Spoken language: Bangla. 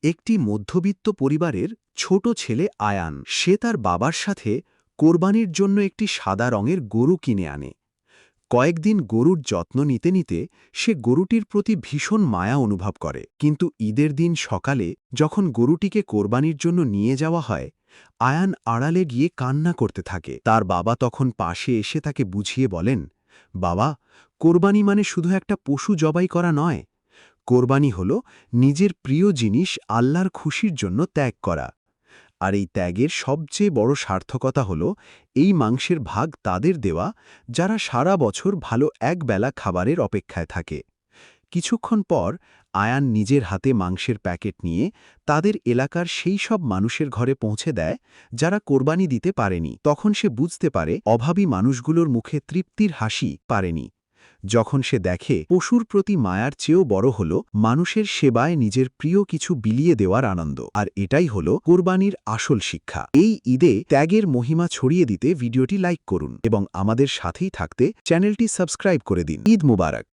একটি মধ্যবিত্ত পরিবারের ছোট ছেলে আয়ান সে তার বাবার সাথে কোরবানির জন্য একটি সাদা রঙের গরু কিনে আনে। কয়েকদিন গরুর যত্ন নিতে নিতে সে গরুটির প্রতি ভীষণ মায়া অনুভব করে, কিন্তু ঈদের দিন সকালে যখন গরুটিকে কোরবানির জন্য নিয়ে যাওয়া হয়, আয়ান আড়ালে গিয়ে কান্না করতে থাকে। তার বাবা তখন পাশে এসে তাকে বুঝিয়ে বলেন, বাবা, কোরবানি মানে শুধু একটা পশু জবাই করা নয়, কোরবানি হল নিজের প্রিয় জিনিস আল্লাহর খুশির জন্য ত্যাগ করা। আর এই ত্যাগের সবচেয়ে বড় সার্থকতা হল এই মাংসের ভাগ তাদের দেওয়া যারা সারা বছর ভালো একবেলা খাবারের অপেক্ষায় থাকে। কিছুক্ষণ পর আয়ান নিজের হাতে মাংসের প্যাকেট নিয়ে তাদের এলাকার সেই সব মানুষের ঘরে পৌঁছে দেয় যারা কোরবানি দিতে পারেনি। তখন সে বুঝতে পারে অভাবী মানুষগুলোর মুখে তৃপ্তির হাসি পারেনি। যখন সে দেখে পশুর প্রতি মায়ার চেয়েও বড় হল মানুষের সেবায় নিজের প্রিয় কিছু বিলিয়ে দেওয়ার আনন্দ। আর এটাই হল কোরবানির আসল শিক্ষা। এই ঈদে ত্যাগের মহিমা ছড়িয়ে দিতে ভিডিওটি লাইক করুন এবং আমাদের সাথেই থাকতে চ্যানেলটি সাবস্ক্রাইব করে দিন। ঈদ মুবারক।